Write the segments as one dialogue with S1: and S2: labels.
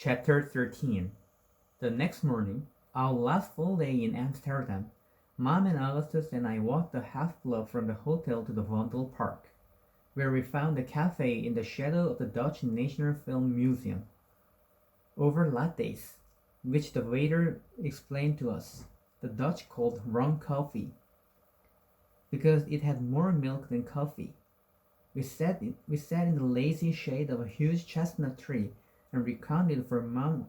S1: Chapter 13. The next morning, our last full day in Amsterdam, Mom and Augustus and I walked the half block from the hotel to the Vondel Park, where we found a cafe in the shadow of the Dutch National Film Museum. Over lattes, which the waiter explained to us, the Dutch called rum coffee, because it had more milk than coffee. We sat in the lazy shade of a huge chestnut tree and recounted for Mom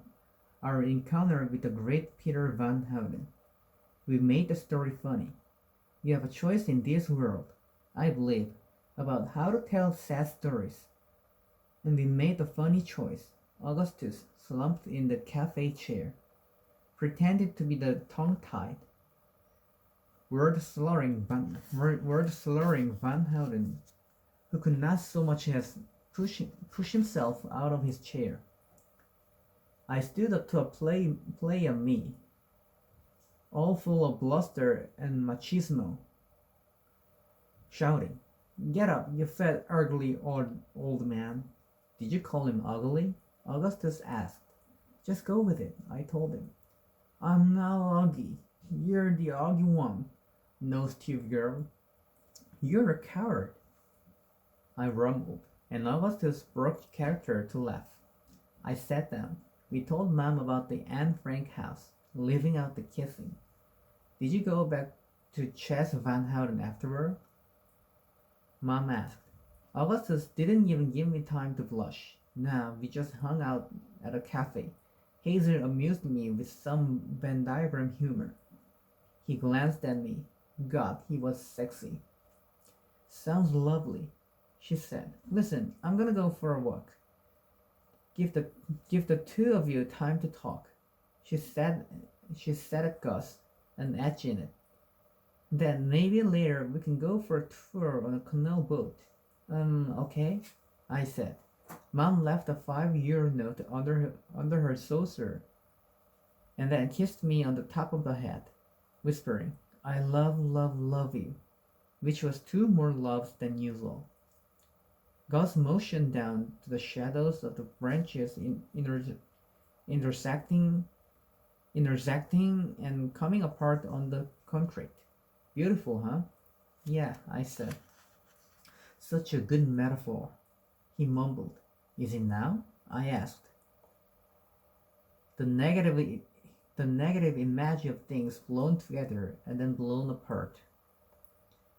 S1: our encounter with the great Peter Van Houten. We made the story funny. You have a choice in this world, I believe, about how to tell sad stories. And we made a funny choice. Augustus slumped in the cafe chair, pretended to be the tongue-tied, word-slurring Van Houten, who could not so much as push himself out of his chair. I stood up to a play of me, all full of bluster and machismo, shouting, "Get up, you fat, ugly old man." "Did you call him ugly?" Augustus asked. "Just go with it," I told him. "I'm not ugly. You're the ugly one, nose-tube girl. You're a coward," I rumbled, and Augustus broke character to laugh. I sat down. We told Mom about the Anne Frank house, leaving out the kissing. "Did you go back to Chess Van Houten afterward?" Mom asked. Augustus didn't even give me time to blush. No, we just hung out at a cafe. Hazel amused me with some Venn diagram humor. He glanced at me. God, he was sexy. "Sounds lovely," she said. "Listen, I'm gonna go for a walk. Give the give the two of you time to talk." She sat at Gus and edged in it. "Then maybe later we can go for a tour on a canal boat." Okay, I said. Mom left a 5-euro note under her saucer and then kissed me on the top of the head, whispering, "I love you," which was two more loves than usual. Gus motioned down to the shadows of the branches intersecting and coming apart on the concrete. "Beautiful, huh?" "Yeah," I said. "Such a good metaphor," he mumbled. "Is it now?" I asked. The negative, the negative image of things blown together and then blown apart.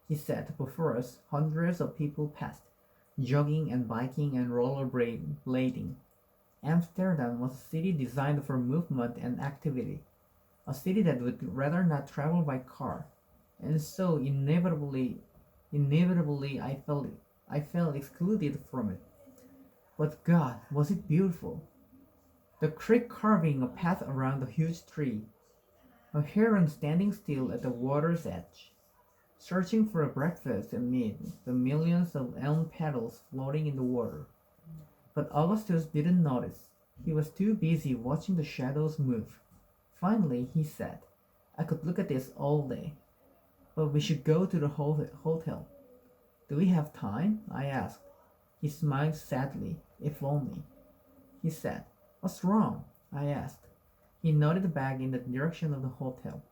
S1: He said before us hundreds of people passed, jogging and biking and rollerblading. Amsterdam was a city designed for movement and activity, a city that would rather not travel by car, and so inevitably I felt excluded from it. But God, was it beautiful! The creek carving a path around a huge tree, a heron standing still at the water's edge, searching for a breakfast amid the millions of elm petals floating in the water. But Augustus didn't notice. He was too busy watching the shadows move. Finally, he said, "I could look at this all day, but we should go to the hotel." "Do we have time?" I asked. He smiled sadly. "If only." He said, "What's wrong?" I asked. He nodded back in the direction of the hotel.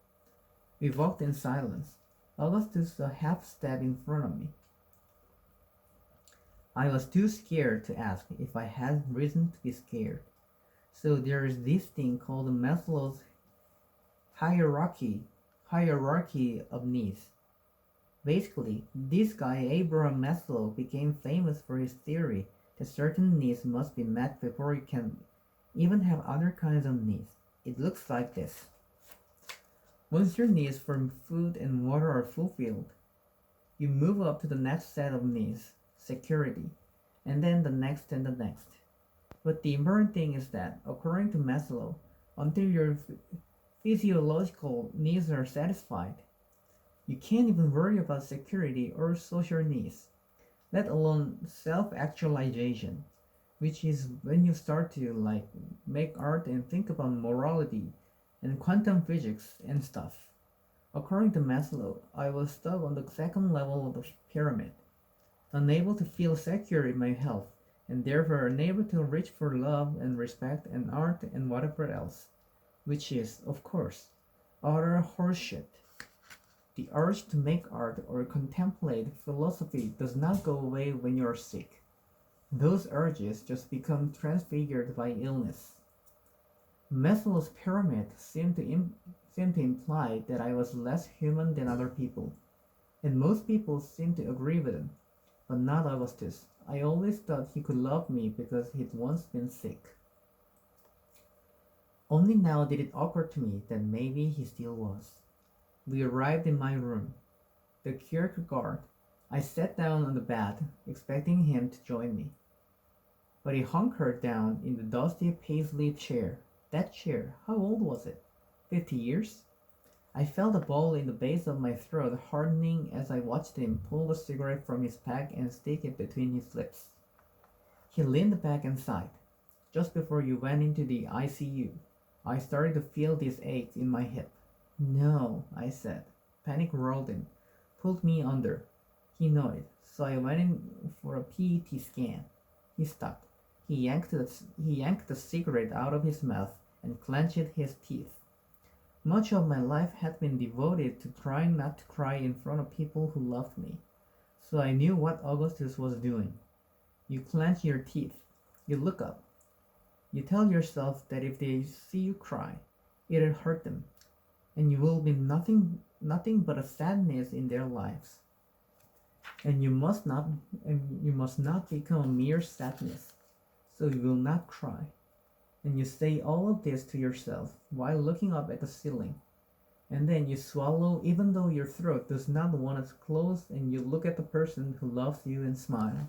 S1: We walked in silence, Augustus a half step in front of me. I was too scared to ask if I had reason to be scared. "So there is this thing called Maslow's hierarchy of needs. Basically, this guy Abraham Maslow became famous for his theory that certain needs must be met before you can even have other kinds of needs. It looks like this. Once your needs for food and water are fulfilled, you move up to the next set of needs, security, and then the next and the next. But the important thing is that, according to Maslow, until your physiological needs are satisfied, you can't even worry about security or social needs, let alone self-actualization, which is when you start to make art and think about morality and quantum physics and stuff. According to Maslow, I was stuck on the second level of the pyramid, unable to feel secure in my health and therefore unable to reach for love and respect and art and whatever else, which is, of course, utter horseshit. The urge to make art or contemplate philosophy does not go away when you are sick. Those urges just become transfigured by illness. Maslow's pyramid seemed to imply that I was less human than other people, and most people seemed to agree with him, but not Augustus. I always thought he could love me because he'd once been sick. Only now did it occur to me that maybe he still was. We arrived in my room, the Kierkegaard. I sat down on the bed, expecting him to join me. But he hunkered down in the dusty paisley chair. That chair, how old was it? 50 years? I felt a ball in the base of my throat hardening as I watched him pull a cigarette from his pack and stick it between his lips. He leaned back and sighed. Just before you went into the ICU, I started to feel this ache in my hip. No, I said. Panic rolled in, pulled me under. He nodded, so I went in for a PET scan. He stopped. He yanked the cigarette out of his mouth and clenched his teeth. Much of my life had been devoted to trying not to cry in front of people who loved me, so I knew what Augustus was doing. You clench your teeth. You look up. You tell yourself that if they see you cry, it'll hurt them, and you will be nothing but a sadness in their lives. And you must not become a mere sadness, so you will not cry. And you say all of this to yourself while looking up at the ceiling. And then you swallow even though your throat does not want to close, and you look at the person who loves you and smile.